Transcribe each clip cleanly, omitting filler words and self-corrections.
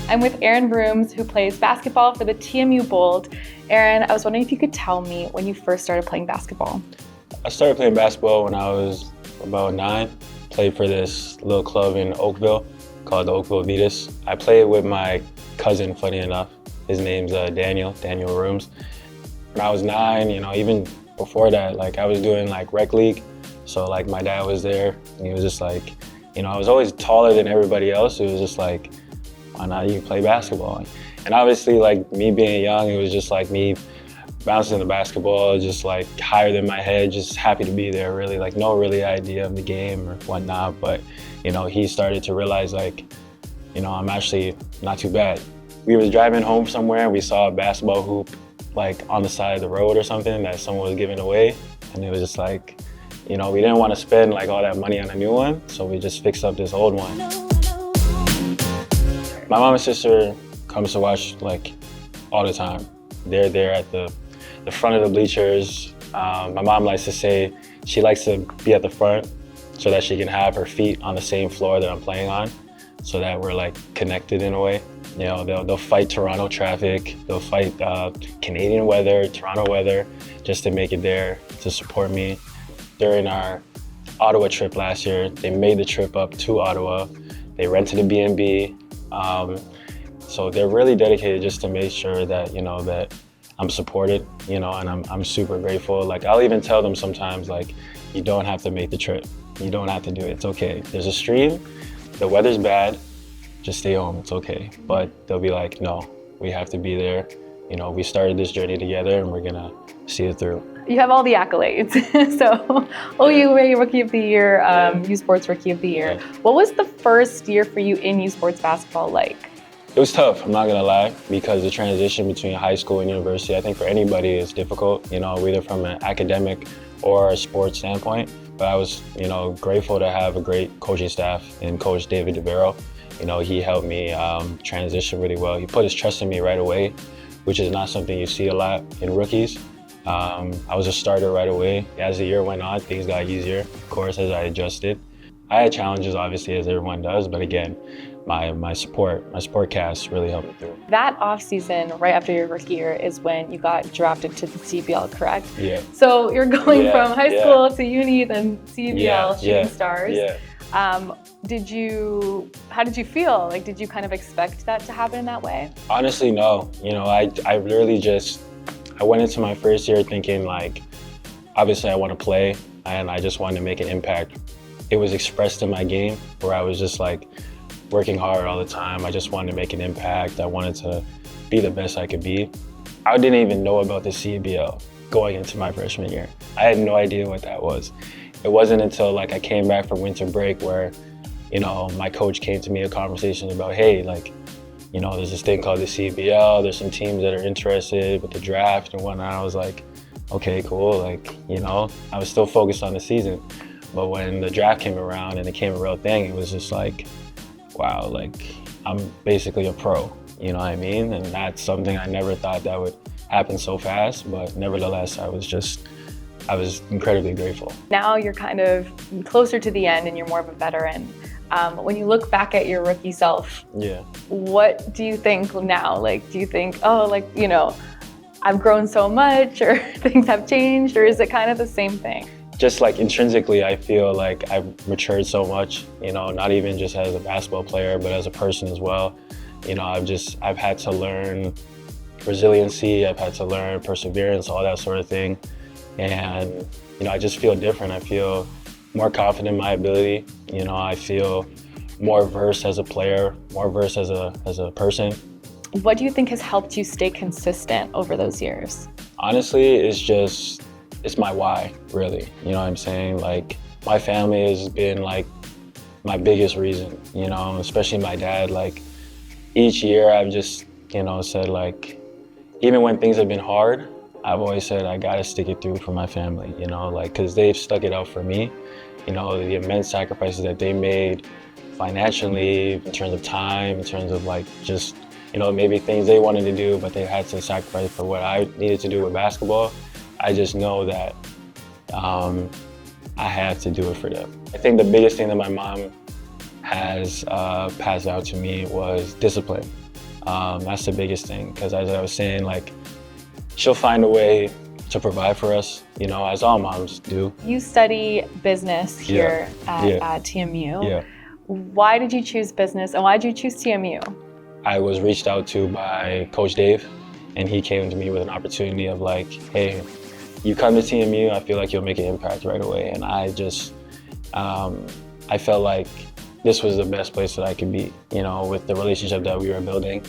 I'm with Rooms, who plays basketball for the TMU Bold. Aaron, I was wondering if you could tell me when you first started playing basketball. I started playing basketball when I was about 9. Played for this little club in Oakville called the Oakville Vitas. I played with my cousin, funny enough. His name's Daniel Rooms. When I was 9, even before that, I was doing rec league. So my dad was there and he was just I was always taller than everybody else. It was just why not you play basketball? And obviously me being young, it was just me bouncing the basketball, just higher than my head, just happy to be there really, no really idea of the game or whatnot. But, he started to realize I'm actually not too bad. We was driving home somewhere and we saw a basketball hoop on the side of the road or something that someone was giving away. And it was just we didn't want to spend all that money on a new one. So we just fixed up this old one. My mom and sister comes to watch all the time. They're there at the front of the bleachers. My mom likes to say she likes to be at the front so that she can have her feet on the same floor that I'm playing on, so that we're connected in a way. They'll fight Toronto traffic, they'll fight Canadian weather, Toronto weather, just to make it there to support me. During our Ottawa trip last year, they made the trip up to Ottawa. They rented a B&B. So they're really dedicated just to make sure that, that I'm supported, and I'm super grateful. I'll even tell them sometimes, you don't have to make the trip. You don't have to do it, it's okay. There's a stream, the weather's bad, just stay home, it's okay. But they'll be no, we have to be there. We started this journey together and we're gonna see it through. You have all the accolades. So, OUA Rookie of the Year, U Sports Rookie of the Year. Yeah. What was the first year for you in U Sports basketball like? It was tough, I'm not gonna lie, because the transition between high school and university, I think for anybody is difficult, either from an academic or a sports standpoint. But I was, grateful to have a great coaching staff and Coach David DeVero. He helped me transition really well. He put his trust in me right away, which is not something you see a lot in rookies. I was a starter right away. As the year went on, things got easier, of course, as I adjusted. I had challenges, obviously, as everyone does, but again, my support cast really helped me through. That off season, right after your rookie year, is when you got drafted to the CEBL, correct? Yeah. So you're going from high school to uni, then CEBL, Shooting Stars. Yeah. How did you feel? Did you kind of expect that to happen that way? Honestly, no. I literally I went into my first year thinking obviously I want to play and I just wanted to make an impact. It was expressed in my game where I was just working hard all the time. I just wanted to make an impact. I wanted to be the best I could be. I didn't even know about the CEBL going into my freshman year. I had no idea what that was. It wasn't until I came back from winter break where, my coach came to me a conversation about, hey, there's this thing called the CEBL. There's some teams that are interested with the draft and whatnot. I was okay, cool. I was still focused on the season. But when the draft came around and it became a real thing, it was just wow, I'm basically a pro, you know what I mean? And that's something I never thought that would happen so fast, but nevertheless, I was incredibly grateful. Now you're kind of closer to the end and you're more of a veteran. When you look back at your rookie self, yeah, what do you think now? Do you think, I've grown so much, or things have changed, or is it kind of the same thing? Just intrinsically, I feel I've matured so much, not even just as a basketball player, but as a person as well. I've had to learn resiliency, I've had to learn perseverance, all that sort of thing. And, I just feel different. I feel more confident in my ability. I feel more versed as a player, more versed as a person. What do you think has helped you stay consistent over those years? Honestly, it's my why, really. You know what I'm saying? My family has been my biggest reason, especially my dad. Each year I've just, said even when things have been hard, I've always said I gotta stick it through for my family, because they've stuck it out for me. The immense sacrifices that they made financially, in terms of time, in terms of just, maybe things they wanted to do, but they had to sacrifice for what I needed to do with basketball. I just know that I have to do it for them. I think the biggest thing that my mom has passed out to me was discipline. That's the biggest thing, because as I was saying, like, she'll find a way to provide for us, you know, as all moms do. You study business here at TMU. Yeah. Why did you choose business and why did you choose TMU? I was reached out to by Coach Dave, and he came to me with an opportunity of like, hey, you come to TMU, I feel like you'll make an impact right away. And I just, I felt like this was the best place that I could be, you know, with the relationship that we were building.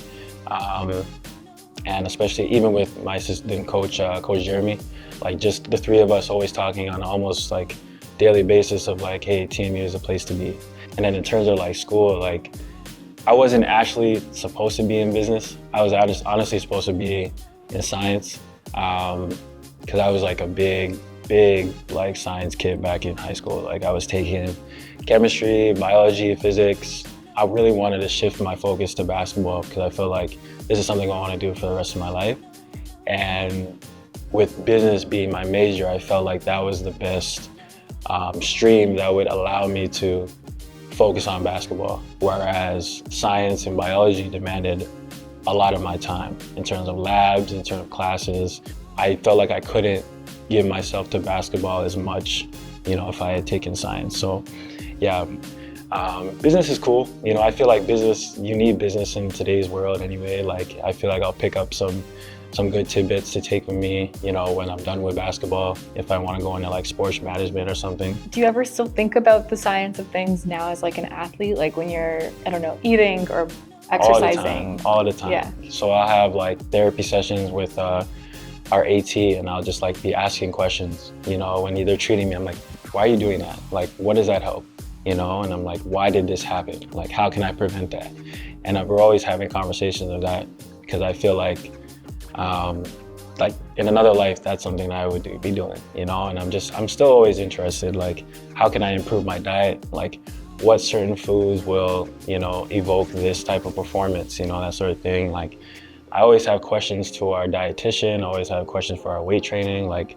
And especially even with my assistant coach, Coach Jeremy, like just the three of us always talking on almost like daily basis of like, hey, TMU is a place to be. And then in terms of like school, like I wasn't actually supposed to be in business. I was honestly supposed to be in science, because I was like a big like science kid back in high school. Like I was taking chemistry, biology, physics. I really wanted to shift my focus to basketball because I felt like this is something I want to do for the rest of my life. And with business being my major, I felt like that was the best stream that would allow me to focus on basketball, whereas science and biology demanded a lot of my time in terms of labs, in terms of classes. I felt like I couldn't give myself to basketball as much, you know, if I had taken science. So yeah, business is cool. You know, I feel like business, you need business in today's world anyway. Like I feel like I'll pick up some good tidbits to take with me, you know, when I'm done with basketball, if I want to go into like sports management or something. Do you ever still think about the science of things now as like an athlete, like when you're, I don't know, eating or exercising? All the time. Yeah. So I'll have like therapy sessions with our AT, and I'll just like be asking questions, you know, when they're treating me, I'm like, why are you doing that? Like, what does that help? You know, and I'm like, why did this happen? Like, how can I prevent that? And we're always having conversations of that, because I feel like in another life, that's something that I would be doing, you know, and I'm still always interested, like, how can I improve my diet? Like, what certain foods will, you know, evoke this type of performance, you know, that sort of thing. Like, I always have questions to our dietitian, always have questions for our weight training. Like,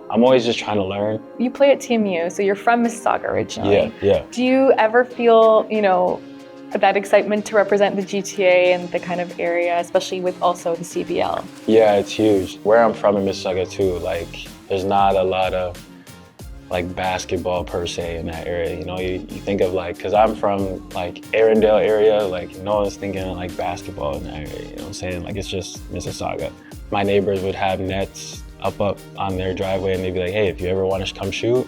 I'm always just trying to learn. You play at TMU, so you're from Mississauga originally. Yeah. Do you ever feel, you know, that excitement to represent the GTA and the kind of area, especially with also the CEBL? Yeah, it's huge. Where I'm from in Mississauga too, like there's not a lot of like basketball per se in that area. You know, you think of like, cause I'm from like Arundel area, like no one's thinking of like basketball in that area, you know what I'm saying? Like it's just Mississauga. My neighbors would have nets up on their driveway and they'd be like, hey, if you ever want to come shoot,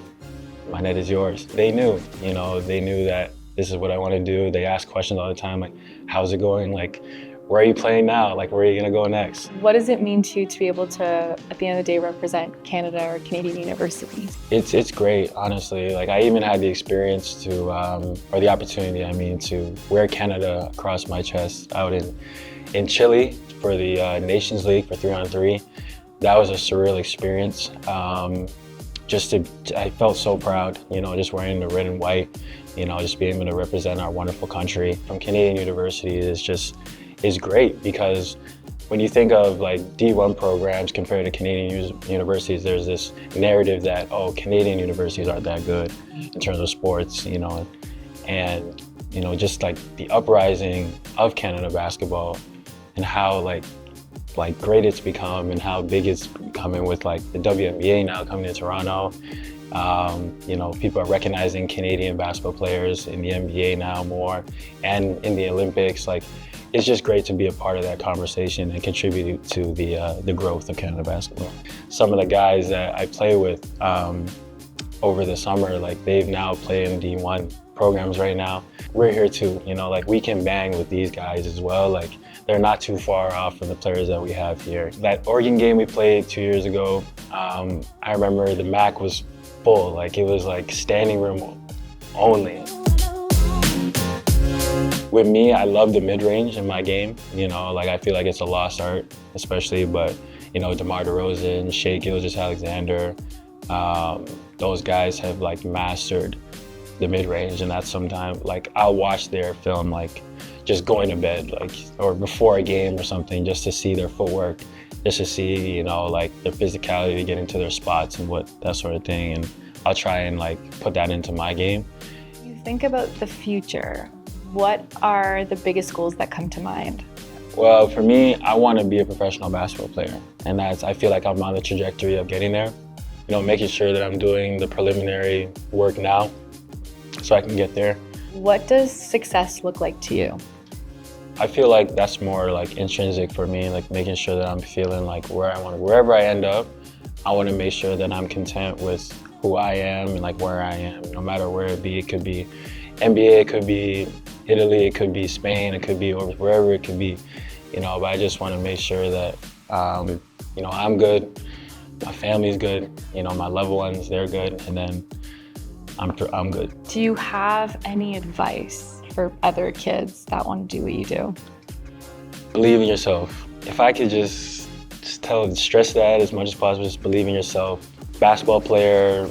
my net is yours. They knew, you know, they knew that this is what I want to do. They ask questions all the time, like, how's it going? Like, where are you playing now? Like, where are you gonna go next? What does it mean to you to be able to, at the end of the day, represent Canada or Canadian universities? It's great, honestly. Like, I even had the experience to, or the opportunity, I mean, to wear Canada across my chest out in Chile for the Nations League for 3-on-3. That was a surreal experience. I felt so proud, you know, just wearing the red and white, you know, just being able to represent our wonderful country. From Canadian university is great, because when you think of like D1 programs compared to Canadian universities, there's this narrative that, oh, Canadian universities aren't that good in terms of sports, you know, and, you know, just like the uprising of Canada basketball and how like great it's become and how big it's becoming with like the WNBA now coming to Toronto. You know, people are recognizing Canadian basketball players in the NBA now more, and in the Olympics. Like, it's just great to be a part of that conversation and contribute to the growth of Canada basketball. Some of the guys that I play with over the summer, like they've now played in D1 programs right now. We're here too, you know, like we can bang with these guys as well. Like, they're not too far off from the players that we have here. That Oregon game we played 2 years ago, I remember the MAC was full. Like, it was like standing room only. With me, I love the mid-range in my game. You know, like I feel like it's a lost art, especially, but you know, DeMar DeRozan, Shai Gilgeous-Alexander, those guys have like mastered the mid-range, and that's sometimes like I'll watch their film like just going to bed, like, or before a game or something, just to see their footwork, just to see, you know, like their physicality to get into their spots and what, that sort of thing. And I'll try and like put that into my game. You think about the future, what are the biggest goals that come to mind? Well, for me, I want to be a professional basketball player, and I feel like I'm on the trajectory of getting there. You know, making sure that I'm doing the preliminary work now so I can get there. What does success look like to you? I feel like that's more like intrinsic for me, like making sure that I'm feeling like wherever I end up, I want to make sure that I'm content with who I am and like where I am, no matter where it be. It could be NBA, it could be Italy, it could be Spain, it could be wherever it could be, you know, but I just want to make sure that, you know, I'm good, my family's good, you know, my loved ones, they're good, and then I'm good. Do you have any advice for other kids that want to do what you do? Believe in yourself. If I could just stress that as much as possible, just believe in yourself. Basketball player,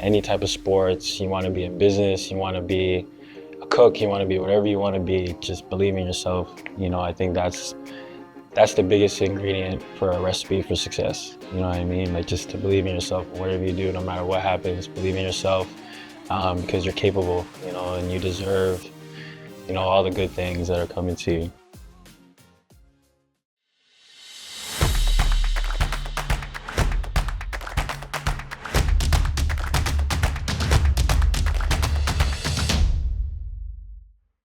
any type of sports, you want to be in business, you want to be a cook, you want to be whatever you want to be, just believe in yourself. You know, I think that's the biggest ingredient for a recipe for success. You know what I mean? Like just to believe in yourself, whatever you do, no matter what happens, believe in yourself because you're capable, you know, and you deserve, you know, all the good things that are coming to you.